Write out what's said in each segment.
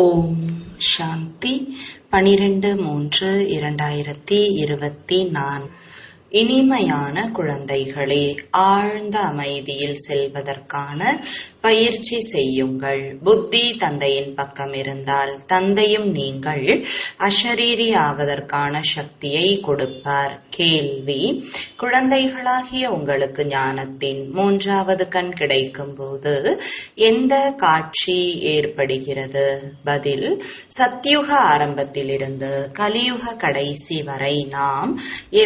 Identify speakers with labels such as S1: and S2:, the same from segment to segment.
S1: ஓம் சாந்தி 12/3/2024. இனிமையான குழந்தைகளே, ஆழ்ந்த அமைதியில் செல்வதற்கான பயிற்சி செய்யுங்கள். புத்தி தந்தையின் பக்கம் இருந்தால் தந்தையும் நீங்கள் அஷரீரி ஆவதற்கான சக்தியை கொடுப்பார். கேள்வி: குழந்தைகளாகிய உங்களுக்கு ஞானத்தின் 3வது கண் கிடைக்கும் போது எந்த காட்சி ஏற்படுகிறது? பதில்: சத்யுக ஆரம்பத்திலிருந்து கலியுக கடைசி வரை நாம்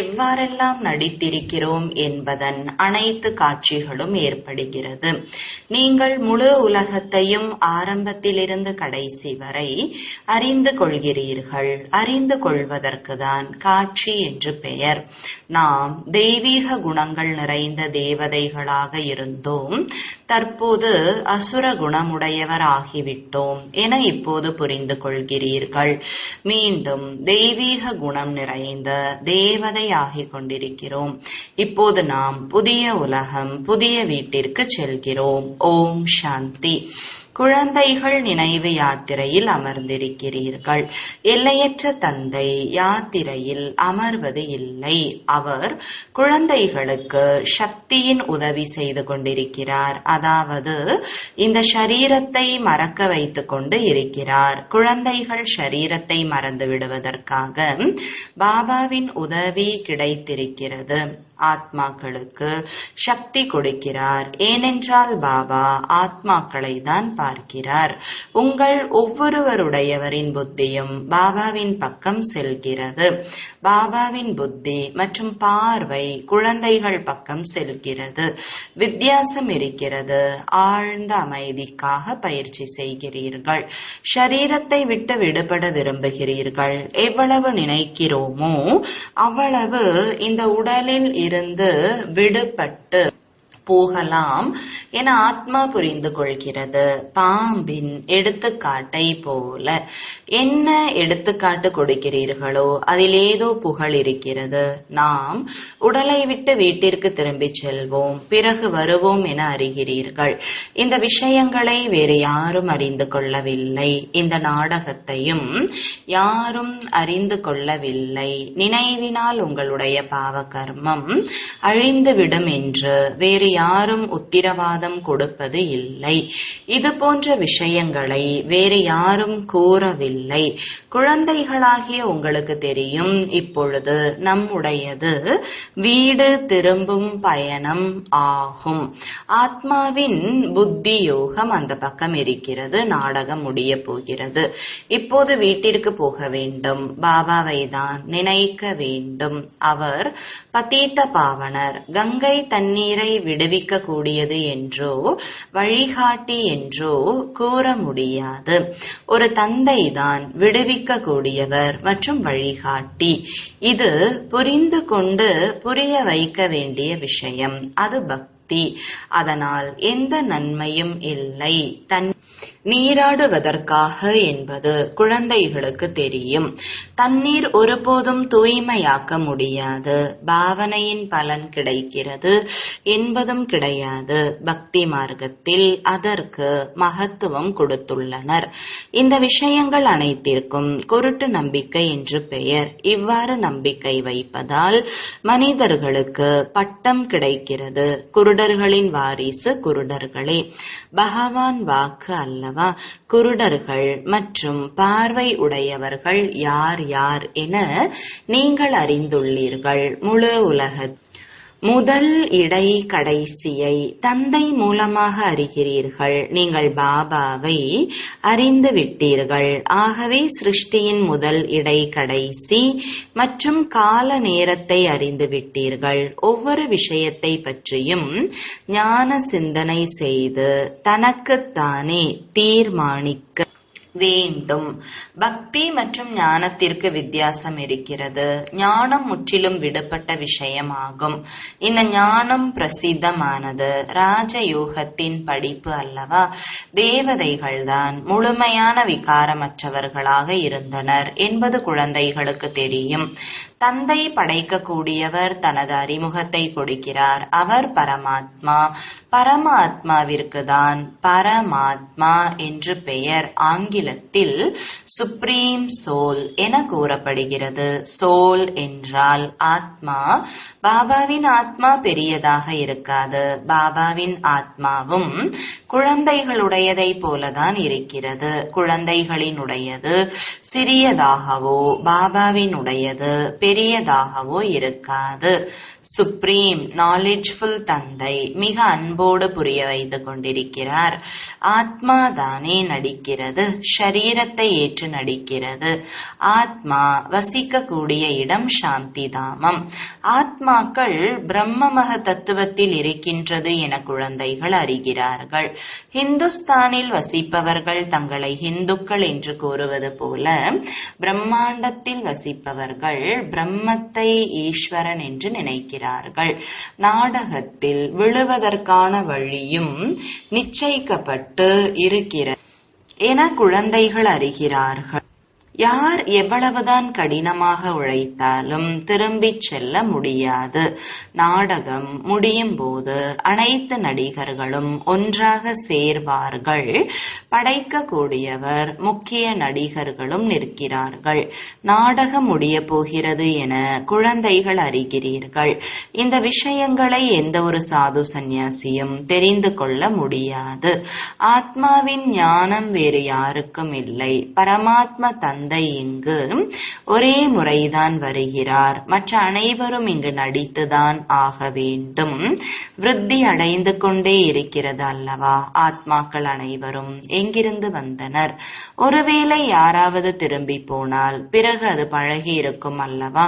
S1: எவ்வாறெல்லாம் நடித்திருக்கிறோம் என்பதன் அனைத்து காட்சிகளும் ஏற்படுகிறது. நீங்கள் முழு உலகத்தையும் ஆரம்பத்திலிருந்து கடைசி வரை அறிந்து கொள்கிறீர்கள். அறிந்து கொள்வதற்குதான் காட்சி என்று பெயர். நாம் தெய்வீக குணங்கள் நிறைந்த தேவதைகளாக இருந்தோம். தற்போது அசுர குணமுடையவர் ஆகிவிட்டோம் என இப்போது புரிந்து கொள்கிறீர்கள். மீண்டும் தெய்வீக குணம் நிறைந்த தேவதை ஆகிக் கொண்டிருக்கிறோம். இப்போது நாம் புதிய உலகம், புதிய வீட்டிற்கு செல்கிறோம். ஓம் சாந்தி. குழந்தைகள் நினைவு யாத்திரையில் அமர்ந்திருக்கிறீர்கள். எல்லையற்ற தந்தை யாத்திரையில் அமர்வது இல்லை. அவர் குழந்தைகளுக்கு சக்தியின் உதவி செய்து கொண்டிருக்கிறார். அதாவது இந்த ஷரீரத்தை மறக்க வைத்துக் கொண்டு இருக்கிறார். குழந்தைகள் ஷரீரத்தை மறந்து விடுவதற்காக பாபாவின் உதவி கிடைத்திருக்கிறது. ஆத்மாக்களுக்கு சக்தி கொடுக்கிறார். ஏனென்றால் பாபா ஆத்மாக்களை தான் பார்க்கிறார். உங்கள் ஒவ்வொருவருடையவரின் புத்தியும் பாபாவின் பக்கம் செல்கிறது. பாபாவின் புத்தி மற்றும் பார்வை குழந்தைகள் பக்கம் செல்கிறது. வித்தியாசம் இருக்கிறது. ஆழ்ந்த அமைதிக்காக பயிற்சி செய்கிறீர்கள். ஷரீரத்தை விட்டு விடுபட விரும்புகிறீர்கள். எவ்வளவு நினைக்கிறோமோ அவ்வளவு இந்த உடலில் இருந்து விடுபட்டு போகலாம் என ஆத்மா புரிந்து கொள்கிறது. பாம்பின் எடுத்துக்காட்டை போல என்ன எடுத்துக்காட்டு கொடுக்கிறீர்களோ அதில் ஏதோ புகழ் இருக்கிறது. நாம் உடலை விட்டு வீட்டிற்கு திரும்பி செல்வோம், பிறகு வருவோம் என அறிகிறீர்கள். இந்த விஷயங்களை வேறு யாரும் அறிந்து கொள்ளவில்லை. இந்த நாடகத்தையும் யாரும் அறிந்து கொள்ளவில்லை. நினைவினால் உங்களுடைய பாவ கர்மம் அழிந்துவிடும் என்று வேறு யாரும் உத்திரவாதம் கொடுப்பது இல்லை. இது போன்ற விஷயங்களை வேறு யாரும் கூறவில்லை. குழந்தைகளாகிய உங்களுக்கு தெரியும். இப்பொழுது நம்முடையது வீடு திரும்பும் பயணம் ஆகும். ஆத்மாவின் புத்தி யோகம் அந்த பக்கம் இருக்கிறது. நாடகம் முடிய போகிறது. இப்போது வீட்டிற்கு போக வேண்டும். பாபாவை தான் நினைக்க வேண்டும். அவர் பதீத்த பாவனர். கங்கை தண்ணீரை விடுவிக்க கூடியது என்றோ வழிகாட்டி என்றோ கூற முடியாது. ஒரு தந்தை தான் விடுவிக்க கூடியவர் மற்றும் வழிகாட்டி. இது புரிந்து கொண்டு புரிய வைக்க வேண்டிய விஷயம். அது பக்தி. அதனால் எந்த நன்மையும் இல்லை. நீராடுவதற்காக என்பது குழந்தைகளுக்கு தெரியும். தண்ணீர் ஒருபோதும் தூய்மையாக்க முடியாது. பாவனையின் பலன் கிடைக்கிறது என்பதும் கிடையாது. பக்தி மார்க்கத்தில் அதற்கு மகத்துவம் கொடுத்துள்ளனர். இந்த விஷயங்கள் அனைத்திற்கும் குருட்டு நம்பிக்கை என்று பெயர். இவ்வாறு நம்பிக்கை வைப்பதால் மனிதர்களுக்கு பட்டம் கிடைக்கிறது. குருடர்களின் வாரிசு குருடர்களே. பகவான் வாக்கு அல்லவா? குருடர்கள் மற்றும் பார்வை உடையவர்கள் யார் யார் என நீங்கள் அறிந்துள்ளீர்கள். முழு உலக முதல் இடை கடைசியை தந்தை மூலமாக அறிகிறீர்கள். நீங்கள் பாபாவை அறிந்து விட்டீர்கள். ஆகவே சிருஷ்டியின் முதல் இடை கடைசி மற்றும் கால நேரத்தை அறிந்து விட்டீர்கள். ஒவ்வொரு விஷயத்தை பற்றியும் ஞான சிந்தனை செய்து தனக்குத்தானே தீர்மானிக்க வேண்டும். பக்தி மற்றும் ஞானத்திற்கு வித்தியாசம் இருக்கிறது. ஞானம் முற்றிலும் விடுபட்ட விஷயமாகும். இந்த ஞானம் பிரசித்தமானது. ராஜயோகத்தின் படிப்பு அல்லவா? தேவதைகள்தான் முழுமையான விகாரமற்றவர்களாக இருந்தனர் என்பது குழந்தைகளுக்கு தெரியும். தந்தை படைக்கக்கூடியவர் தனது அறிமுகத்தை கொடுக்கிறார். அவர் பரமாத்மா. பரமாத்மாவிற்கு தான் பரமாத்மா என்று பெயர். ஆங்கில ஆங்கிலத்தில் சுப்ரீம் சோல் என கூறப்படுகிறது. சோல் என்றால் ஆத்மா. பாபாவின் ஆத்மா பெரியதாக இருக்காது. பாபாவின் ஆத்மாவும் குழந்தைகளுடையதை போலதான் இருக்கிறது. குழந்தைகளினுடையது சிறியதாகவோ பாபாவினுடையது பெரியதாகவோ இருக்காது. சுப்ரீம் நாலேஜ்ஃபுல் தந்தை மிக அன்போடு புரிய வைத்துக் கொண்டிருக்கிறார். ஆத்மா தானே நடிக்கிறது, ஷரீரத்தை ஏற்று நடிக்கிறது. ஆத்மா வசிக்கக்கூடிய இடம் சாந்தி தாமம். ஆத்மாக்கள் பிரம்மமக தத்துவத்தில் இருக்கின்றது என குழந்தைகள் அறிகிறார்கள். ஹிந்துஸ்தானில் வசிப்பவர்கள் தங்களை ஹிந்துக்கள் என்று கூறுவது போல பிரம்மாண்டத்தில் வசிப்பவர்கள் பிரம்மத்தை ஈஸ்வரன் என்று நினைக்கிறார்கள். நாடகத்தில் விழுவதற்கான வழியும் நிச்சயிக்கப்பட்டு இருக்கிறது என குழந்தைகள் அறிகிறார்கள். யார் எவ்வளவுதான் கடினமாக உழைத்தாலும் திரும்பிச் செல்ல முடியாது. நாடகம் முடியும் போது அனைத்து நடிகர்களும் ஒன்றாக சேர்வார்கள். படைக்கக்கூடியவர் முக்கிய நடிகர்களும் நிற்கிறார்கள். நாடகம் முடிய போகிறது என குழந்தைகள் அறிகிறீர்கள். இந்த விஷயங்களை எந்த ஒரு சாது சந்நியாசியும் தெரிந்து கொள்ள முடியாது. ஆத்மாவின் ஞானம் வேறு யாருக்கும் இல்லை. பரமாத்மா தந்தை இங்கு ஒரே முறைதான் வருகிறார். மற்ற அனைவரும் இங்கு நடித்துதான் ஆக வேண்டும். விருத்தி அடைந்து கொண்டே இருக்கிறது அல்லவா? ஆத்மாக்கள் அனைவரும் எங்கிருந்து வந்தனர்? ஒருவேளை யாராவது திரும்பி போனால் பிறகு அது பழகி இருக்கும் அல்லவா?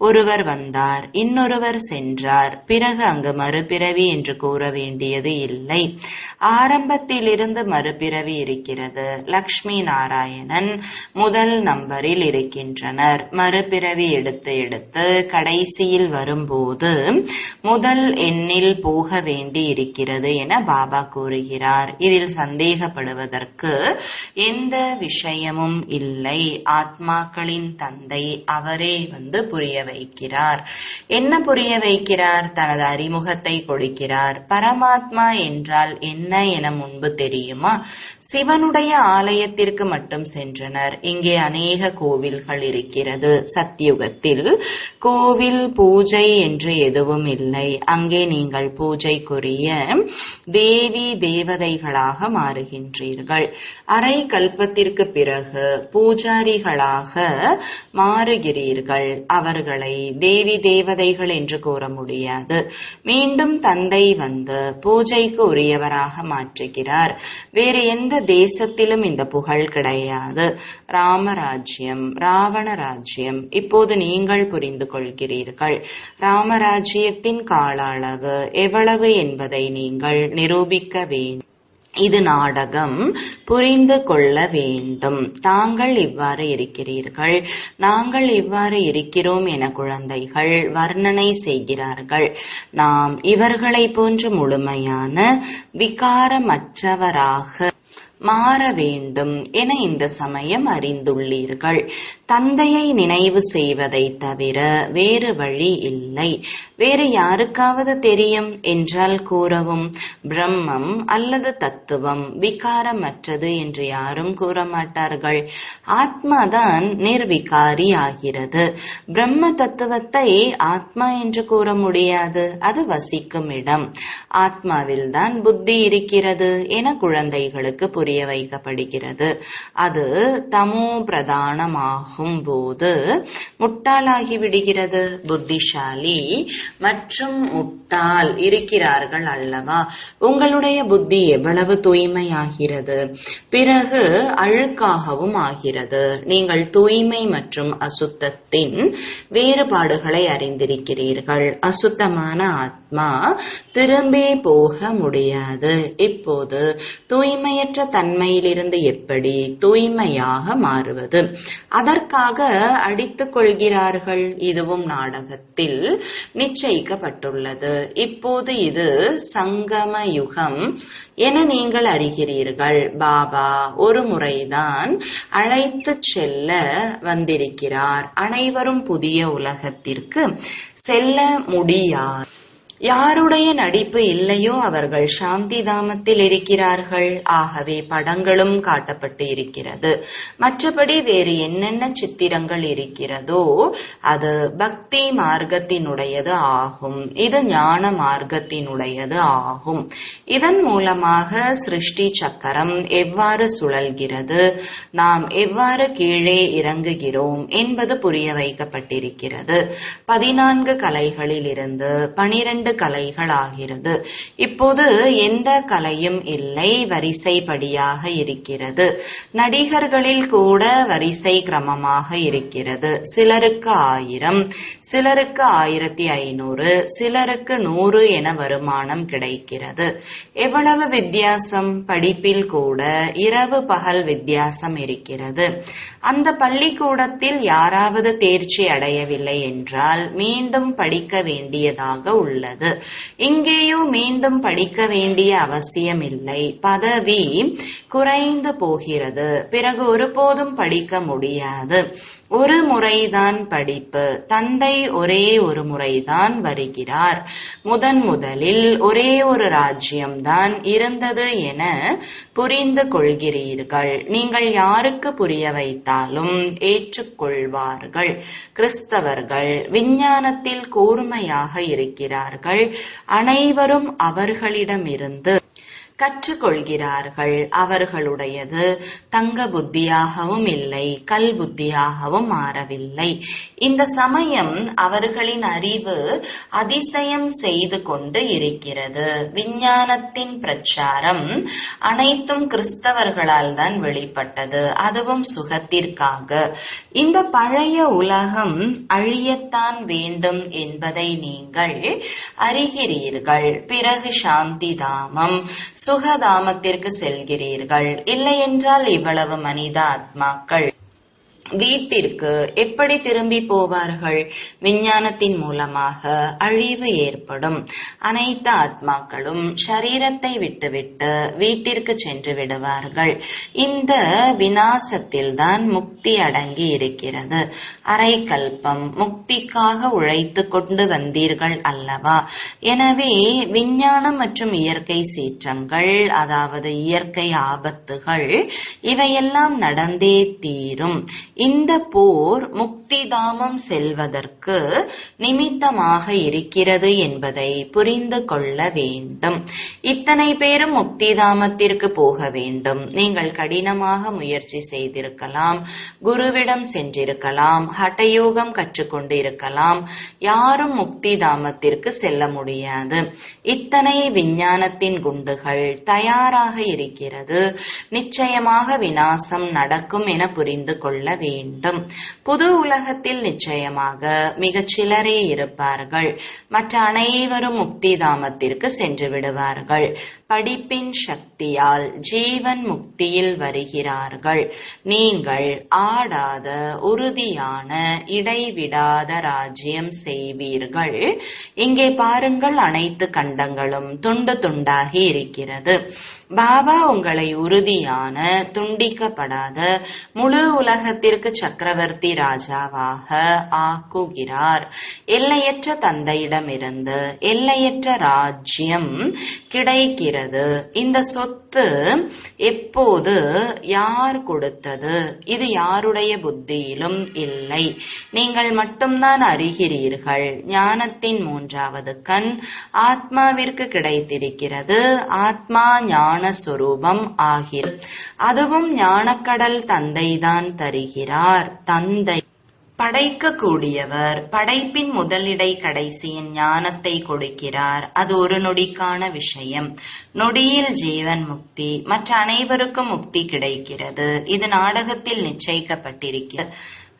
S1: ஒருவர் வந்தார், இன்னொருவர் சென்றார், பிறகு அங்கு மறுபிறவி என்று கூற வேண்டியது இல்லை. ஆரம்பத்திலிருந்து மறுபிறவி இருக்கிறது. லக்ஷ்மி நாராயணன் முதல் நம்பரில் இருக்கின்றனர். மறுபிறவி எடுத்து எடுத்து கடைசியில் வரும்போது முதல் எண்ணில் போக வேண்டி இருக்கிறது என பாபா கூறுகிறார். இதில் சந்தேகப்படுவதற்கு எந்த விஷயமும் இல்லை. ஆத்மாக்களின் தந்தை அவரே புரிய வைக்கிறார். என்ன புரிய வைக்கிறார்? தனது அறிமுகத்தை கொடுக்கிறார். பரமாத்மா என்றால் என்ன என முன்பு தெரியுமா? சிவனுடைய ஆலயத்திற்கு மட்டும் சென்றனர். இங்கே அநேக கோவில்கள் இருக்கிறது. சத்யுகத்தில் கோவில் பூஜை என்று எதுவும் இல்லை. அங்கே நீங்கள் பூஜைக்குரிய தேவி தேவதைகளாக மாறுகின்றீர்கள். அரை கல்பத்திற்கு பிறகு பூஜாரிகளாக மாறுகிறீர்கள். அவர்களை தேவி தேவதைகள் என்று கூற முடியாது. மீண்டும் தந்தை வந்து பூஜைக்கு உரியவராக மாற்றுகிறார். வேறு எந்த தேசத்திலும் இந்த புகழ் கிடையாது. ராமராஜ்யம், ராவண ராஜ்யம். இப்போது நீங்கள் புரிந்து கொள்கிறீர்கள். ராமராஜ்யத்தின் கால அளவு எவ்வளவு என்பதை நீங்கள் நிரூபிக்க வேண்டும். இது நாடகம், புரிந்து கொள்ள வேண்டும். தாங்கள் இவ்வாறு இருக்கிறீர்கள், நாங்கள் இவ்வாறு இருக்கிறோம் என குழந்தைகள் வர்ணனை செய்கிறார்கள். நாம் இவர்களை போன்று முழுமையான விகாரமற்றவராக மாற வேண்டும் என இந்த சமயம் அறிந்துள்ளீர்கள். தந்தையை நினைவு செய்வதை தவிர வேறு வழி இல்லை. வேறு யாருக்காவது தெரியும் என்றால் கூறவும். பிரம்மம் அல்லது தத்துவம் விகாரமற்றது என்று யாரும் கூற மாட்டார்கள். ஆத்மாதான் நிர்விகாரி ஆகிறது. பிரம்ம தத்துவத்தை ஆத்மா என்று கூற முடியாது. அது வசிக்கும் இடம். ஆத்மாவில்தான் புத்தி இருக்கிறது என குழந்தைகளுக்கு புரிய வைக்கப்படுகிறது. அது தமோ பிரதானமாகும் போது முட்டாளாகி விடுகிறது. புத்திசாலி மற்றும் முட்டாள் இருக்கிறார்கள் அல்லவா? உங்களுடைய புத்தி எவ்வளவு தூய்மையாகிறது, பிறகு அழுக்காகவும் ஆகிறது. நீங்கள் தூய்மை மற்றும் அசுத்தத்தின் வேறுபாடுகளை அறிந்திருக்கிறீர்கள். அசுத்தமான ஆத்மா திரும்பி போக முடியாது. இப்போது தூய்மையற்ற தன்மையிலிருந்து எப்படி தூய்மையாக மாறுவது? அதற்காக அடித்துக் கொள்கிறார்கள். இதுவும் நாடகத்தில் நிச்சயிக்கப்பட்டுள்ளது. இப்போது இது சங்கம யுகம் என நீங்கள் அறிகிறீர்கள். பாபா ஒரு முறைதான் அழைத்து செல்ல வந்திருக்கிறார். அனைவரும் புதிய உலகத்திற்கு செல்ல முடியாது. யாருடைய நடிப்பு இல்லையோ அவர்கள் சாந்தி தாமத்தில் இருக்கிறார்கள். ஆகவே படங்களும் காட்டப்பட்டு இருக்கிறது. மற்றபடி வேறு என்னென்ன சித்திரங்கள் இருக்கிறதோ அது பக்தி மார்க்கத்தினுடையது ஆகும். இது ஞான மார்க்கத்தினுடையது ஆகும். இதன் மூலமாக சிருஷ்டி சக்கரம் எவ்வாறு சுழல்கிறது, நாம் எவ்வாறு கீழே இறங்குகிறோம் என்பது புரிய வைக்கப்பட்டிருக்கிறது. 14 கலைகளில் இருந்து 12 கலைகள் ஆகிறது. இப்போது எந்த கலையும் இல்லை, வரிசைப்படியாக இருக்கிறது. நடிகர்களில் கூட வரிசை கிரமமாக இருக்கிறது. சிலருக்கு 1000, சிலருக்கு 1500, சிலருக்கு 100 என வருமானம் கிடைக்கிறது. எவ்வளவு வித்தியாசம்! படிப்பில் கூட இரவு பகல் வித்தியாசம் இருக்கிறது. அந்த பள்ளிக்கூடத்தில் யாராவது தேர்ச்சி அடையவில்லை என்றால் மீண்டும் படிக்க வேண்டியதாக உள்ளது. இங்கேயோ மீண்டும் படிக்க வேண்டிய அவசியமில்லை. பதவி குறைந்து போகிறது. பிறகு ஒருபோதும் படிக்க முடியாது. ஒரு முறைதான் படிப்பு. தந்தை ஒரே ஒரு முறைதான் வருகிறார். முதலில் ஒரே ஒரு ராஜ்யம்தான் இருந்தது என புரிந்து கொள்கிறீர்கள். நீங்கள் யாருக்கு புரிய வைத்தாலும் ஏற்றுக்கொள்வார்கள். கிறிஸ்தவர்கள் விஞ்ஞானத்தில் கூர்மையாக இருக்கிறார்கள். அனைவரும் அவர்களிடமிருந்து கற்றுக்கொள்கிறார்கள். அவர்களுடையது தங்க புத்தியாகவும் இல்லை, கல் புத்தியாகவும் மாறவில்லை. இந்த சமயம் அவர்களின் அறிவு அதிசயம் செய்து கொண்டு இருக்கிறது. விஞ்ஞானத்தின் பிரச்சாரம் அனைத்தும் கிறிஸ்தவர்களால் தான் வெளிப்பட்டது, அதுவும் சுகத்திற்காக. இந்த பழைய உலகம் அழியத்தான் வேண்டும் என்பதை நீங்கள் அறிகிறீர்கள். பிறகு சாந்தி தாமம், சுகதாமத்திற்கு செல்கிறீர்கள். இல்லையென்றால் இவ்வளவு மனித ஆத்மாக்கள் வீட்டிற்கு எப்படி திரும்பி போவார்கள்? விஞ்ஞானத்தின் மூலமாக அழிவு ஏற்படும். அனைத்து ஆத்மாக்களும் சரீரத்தை விட்டுவிட்டு வீட்டிற்கு சென்று விடுவார்கள். இந்த விநாசத்தில் தான் முக்தி அடங்கி இருக்கிறது. அரை கல்பம் முக்திக்காக உழைத்து கொண்டு வந்தீர்கள் அல்லவா? எனவே விஞ்ஞானம் மற்றும் இயற்கை சீற்றங்கள், அதாவது இயற்கை ஆபத்துகள், இவையெல்லாம் நடந்தே தீரும். இந்த போர் முக்தி தாமம் செல்வதற்கு நிமித்தமாக இருக்கிறது என்பதை புரிந்து கொள்ள வேண்டும். இத்தனை பேரும் முக்தி தாமத்திற்கு போக வேண்டும். நீங்கள் கடினமாக முயற்சி செய்திருக்கலாம், குருவிடம் சென்றிருக்கலாம், ஹட்டயோகம் கற்றுக்கொண்டு இருக்கலாம். யாரும் முக்தி தாமத்திற்கு செல்ல முடியாது. இத்தனை விஞ்ஞானத்தின் குண்டுகள் தயாராக இருக்கிறது. நிச்சயமாக விநாசம் நடக்கும் என புரிந்து கொள்ள வேண்டும். புது உலகத்தில் நிச்சயமாக மிகச் சிலரே இருப்பார்கள். மற்ற அனைவரும் முக்தி தாமத்திற்கு சென்று விடுவார்கள். படிப்பின் சக்தியால் ஜீவன் முக்தியில் வருகிறார்கள். நீங்கள் ஆடாத உறுதியான இடைவிடாத ராஜ்யம் செய்வீர்கள். இங்கே பாருங்கள், அனைத்து கண்டங்களும் துண்டு துண்டாகி இருக்கிறது. பாபா உங்களை உறுதியான துண்டிக்கப்படாத முழு உலகத்திற்கு சக்கரவர்த்தி ராஜாவாக ஆக்குகிறார். எல்லையற்ற தந்தையிடமிருந்து எல்லையற்ற ராஜ்யம் கிடைக்கிறது. இந்த சொத்து எப்போது யார் கொடுத்தது? இது யாருடைய புத்தியிலும் இல்லை. நீங்கள் மட்டும்தான் அறிகிறீர்கள். ஞானத்தின் 3வது கண் ஆத்மாவிற்கு கிடைத்திருக்கிறது. ஆத்மா ஞான ஸ்வரூபம் ஆகிறது. அதுவும் ஞானக்கடல் தந்தைதான் தருகிறார். தந்தை படைக்கக்கூடியவர். படைப்பின் முதலிடை கடைசியின் ஞானத்தை கொடுக்கிறார். அது ஒரு நொடிக்கான விஷயம். நொடியில் ஜீவன் முக்தி, மற்ற அனைவருக்கும் முக்தி கிடைக்கிறது. இது நாடகத்தில் நிச்சயிக்கப்பட்டிருக்கிறது.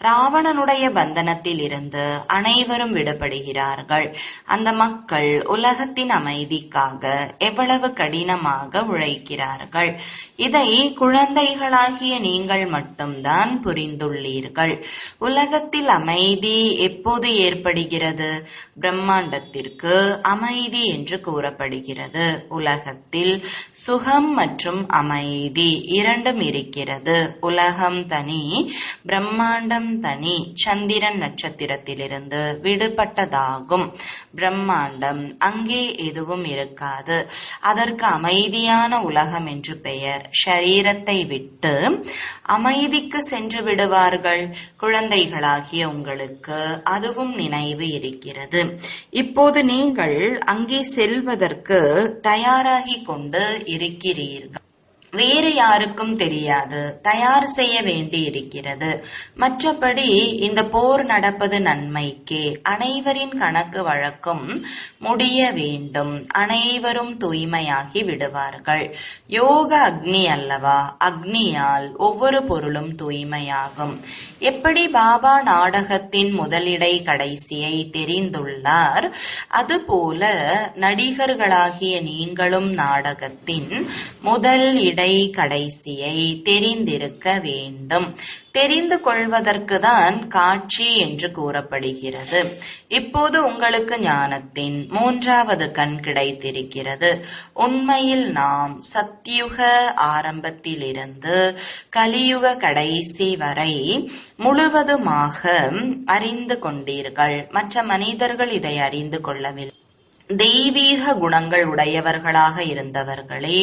S1: ராவணனுடைய பந்தனத்தில் இருந்து அனைவரும் விடுபடுகிறார்கள். அந்த மக்கள் உலகத்தின் அமைதிக்காக எவ்வளவு கடினமாக உழைக்கிறார்கள். இதை குழந்தைகளாகிய நீங்கள் மட்டும்தான் புரிந்துள்ளீர்கள். உலகத்தில் அமைதி எப்போது ஏற்படுகிறது? பிரம்மாண்டத்திற்கு அமைதி என்று கூறப்படுகிறது. உலகத்தில் சுகம் மற்றும் அமைதி இரண்டும் இருக்கிறது. உலகம் தனி, பிரம்மாண்டம் தன்னந்தனி சந்திரன் நட்சத்திரத்திலிருந்து விடுபட்டதாகும் பிரம்மாண்டம். அங்கே எதுவும் இருக்காது. அதற்கு அமைதியான உலகம் என்று பெயர். ஷரீரத்தை விட்டு அமைதிக்கு சென்று விடுவார்கள். குழந்தைகளாகிய உங்களுக்கு அதுவும் நினைவு இருக்கிறது. இப்போது நீங்கள் அங்கே செல்வதற்கு தயாராகி கொண்டு இருக்கிறீர்கள். வேறு யாருக்கும் தெரியாது. தயார் செய்ய வேண்டி இருக்கிறது. மற்றபடி இந்த போர் நடப்பது நன்மைக்கே. அனைவரின் கணக்கு வழக்கும் முடிய வேண்டும். அனைவரும் தூய்மையாகி விடுவார்கள். யோக அக்னி அல்லவா? அக்னியால் ஒவ்வொரு பொருளும் தூய்மையாகும். எப்படி பாபா நாடகத்தின் முதலிடை கடைசியை தெரிந்துள்ளார், அதுபோல நடிகர்களாகிய நீங்களும் நாடகத்தின் முதல் கடைசியை தெரிந்திருக்க வேண்டும். தெரிந்து கொள்வதற்கு தான் காட்சி என்று கூறப்படுகிறது. இப்போது உங்களுக்கு ஞானத்தின் 3வது கண் கிடைத்திருக்கிறது. உண்மையில் நாம் சத்யுக ஆரம்பத்திலிருந்து கலியுக கடைசி வரை முழுவதுமாக அறிந்து கொண்டீர்கள். மற்ற மனிதர்கள் இதை அறிந்து கொள்ளவில்லை. தெய்வீக குணங்கள் உடையவர்களாக இருந்தவர்களே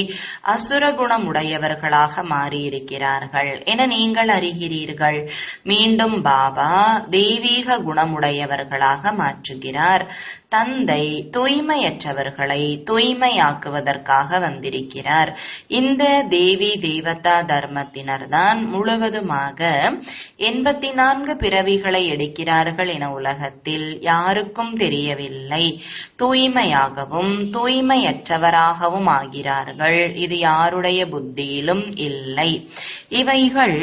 S1: அசுர குணம் உடையவர்களாக மாறியிருக்கிறார்கள் என நீங்கள் அறிகிறீர்கள். மீண்டும் பாபா தெய்வீக குணமுடையவர்களாக மாற்றுகிறார். தந்தை தூய்மையற்றவர்களை தூய்மையாக்குவதற்காக வந்திருக்கிறார். இந்த தேவி தேவதா தர்மத்தினர்தான் முழுவதுமாக 84 பிறவிகளை எடுக்கிறார்கள் என உலகத்தில் யாருக்கும் தெரியவில்லை. தூய்மையாகவும் தூய்மையற்றவராகவும் ஆகிறார்கள். இது யாருடைய புத்தியிலும் இல்லை. இவைகள்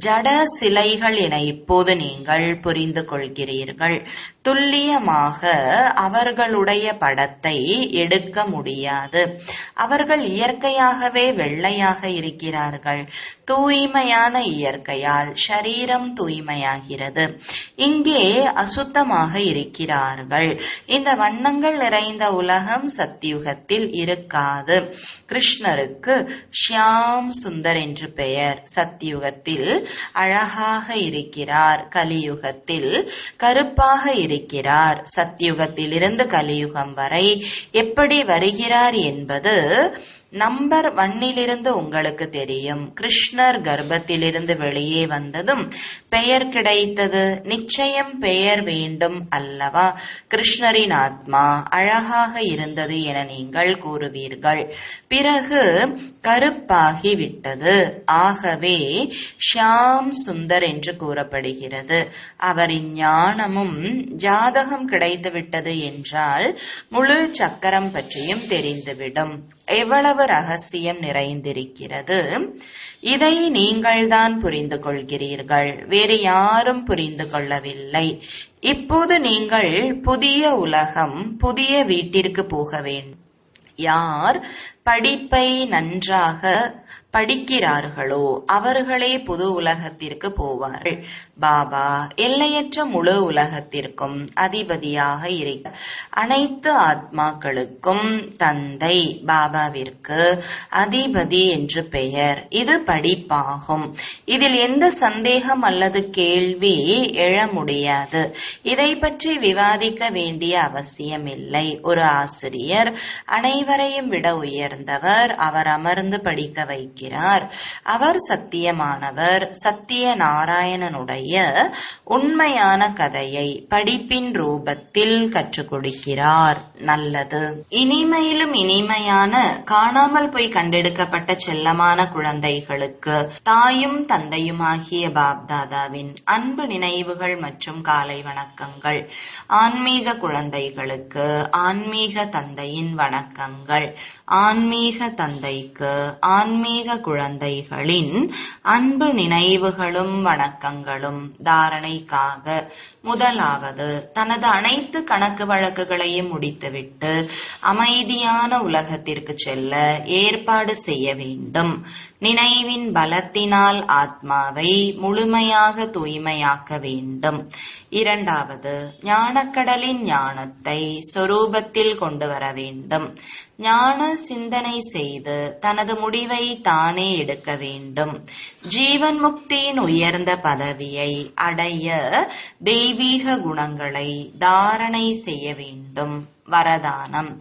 S1: ஜட சிலைகள் என இப்போது நீங்கள் புரிந்து கொள்கிறீர்கள். துல்லியமாக அவர்களுடைய படத்தை எடுக்க முடியாது. அவர்கள் இயற்கையாகவே வெள்ளையாக இருக்கிறார்கள். தூய்மையான இயற்கையால் ஷரீரம் தூய்மையாகிறது. இங்கே அசுத்தமாக இருக்கிறார்கள். இந்த வண்ணங்கள் நிறைந்த உலகம் சத்தியுகத்தில் இருக்காது. கிருஷ்ணருக்கு ஷியாம் சுந்தர் என்று பெயர். சத்தியுகத்தில் அழகாக இருக்கிறார். கலியுகத்தில் கருப்பாக இருக்கிறார். சத்தியுகத்திலிருந்து கலியுகம் வரை எப்படி வருகிறார் என்பது நம்பர் 1 உங்களுக்கு தெரியும். கிருஷ்ணர் கர்ப்பத்திலிருந்து வெளியே வந்ததும் பெயர் கிடைத்தது. நிச்சயம் பெயர் வேண்டும் அல்லவா? கிருஷ்ணரின் ஆத்மா அழகாக இருந்தது என நீங்கள் கூறுவீர்கள். பிறகு கருப்பாகி விட்டது. ஆகவே ஷியாம் சுந்தர் என்று கூறப்படுகிறது. அவரின் ஞானமும் ஜாதகம் கிடைத்துவிட்டது என்றால் முழு சக்கரம் பற்றியும் தெரிந்துவிடும். எவ்வளவு ரகசியம் நிறைந்திருக்கிறது. இதை நீங்கள்தான் புரிந்து கொள்கிறீர்கள். வேறு யாரும் புரிந்து கொள்ளவில்லை. இப்போது நீங்கள் புதிய உலகம், புதிய வீட்டிற்கு போக வேண்டும். யார் படிப்பை நன்றாக படிக்கிறார்களோ அவர்களே புது உலகத்திற்கு போவார்கள். பாபா எல்லையற்ற முழு உலகத்திற்கும் அதிபதியாக இருக்கிறார். அனைத்து ஆத்மாக்களுக்கும் தந்தை பாபாவிற்கு அதிபதி என்று பெயர். இது படிப்பாகும். இதில் எந்த சந்தேகம் அல்லது கேள்வி எழ முடியாது. இதை பற்றி விவாதிக்க வேண்டிய அவசியமில்லை. ஒரு ஆசிரியர் அனைவரையும் விட உயர்ந்தவர். அவர் அமர்ந்து படிக்க வைக்கிறார். அவர் சத்தியமானவர். சத்திய நாராயணனுடைய உண்மையான கதையை படிப்பின் ரூபத்தில் கற்றுக் கொடுக்கிறார். நல்லது. இனிமையிலும் இனிமையான காணாமல் போய் கண்டெடுக்கப்பட்ட செல்லமான குழந்தைகளுக்கு தாயும் தந்தையுமாகிய பாப்தாதாவின் அன்பு நினைவுகள் மற்றும் காலை வணக்கங்கள். ஆன்மீக குழந்தைகளுக்கு ஆன்மீக தந்தையின் வணக்கங்கள். ஆன்மீக தந்தைக்கு ஆன்மீக குழந்தைகளின் அன்பு நினைவுகளும் வணக்கங்களும். தாரணைக்காக முதலாவது, தனது அனைத்து கணக்கு வழக்குகளையும் முடித்துவிட்டு அமைதியான உலகத்திற்கு செல்ல ஏற்பாடு செய்ய வேண்டும். நினைவின் பலத்தினால் ஆத்மாவை முழுமையாக தூய்மையாக்க வேண்டும். இரண்டாவது, ஞானக்கடலின் ஞானத்தை சொரூபத்தில் கொண்டு வர வேண்டும். ஞான சிந்தனை செய்து தனது முடிவை தானே எடுக்க வேண்டும். ஜீவன் முக்தியின் உயர்ந்த பதவியை அடைய தெய்வீக குணங்களை தாரணை செய்ய வேண்டும். வரதானம்: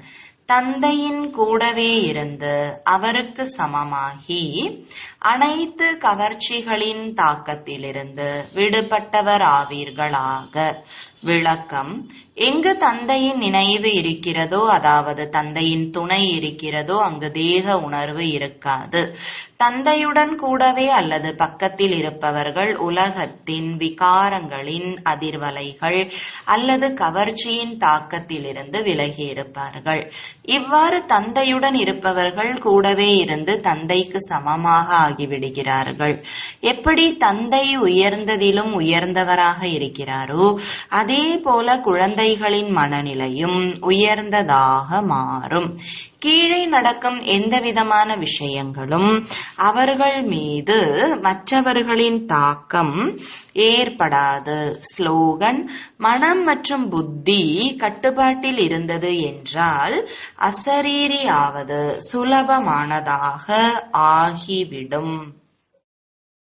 S1: தந்தையின் கூடவே இருந்து அவருக்கு சமமாகி அனைத்து கவர்ச்சிகளின் தாக்கத்திலிருந்து விடுபட்டவர் ஆவீர்களாக. விளக்கம்: எங்கு தந்தையின் நினைவு இருக்கிறதோ, அதாவது தந்தையின் துணை இருக்கிறதோ, அங்கு தேக உணர்வு இருக்காது. தந்தையுடன் கூடவே அல்லது பக்கத்தில் இருப்பவர்கள் உலகத்தின் விகாரங்களின் அதிர்வலைகள் அல்லது கவர்ச்சியின் தாக்கத்திலிருந்து விலகி இருப்பார்கள். இவ்வாறு தந்தையுடன் இருப்பவர்கள் கூடவே இருந்து தந்தைக்கு சமமாக ஆகிவிடுகிறார்கள். எப்படி தந்தை உயர்ந்ததிலும் உயர்ந்தவராக இருக்கிறாரோ, அதே போல குழந்தைகளின் மனநிலையும் உயர்ந்ததாக மாறும். கீழே நடக்கும் எந்தவிதமான விஷயங்களும் அவர்கள் மீது மற்றவர்களின் தாக்கம் ஏற்படாது. ஸ்லோகன்: மனம் மற்றும் புத்தி கட்டுப்பாட்டில் இருந்தது என்றால் அசரீரி ஆவது சுலபமானதாக ஆகிவிடும்.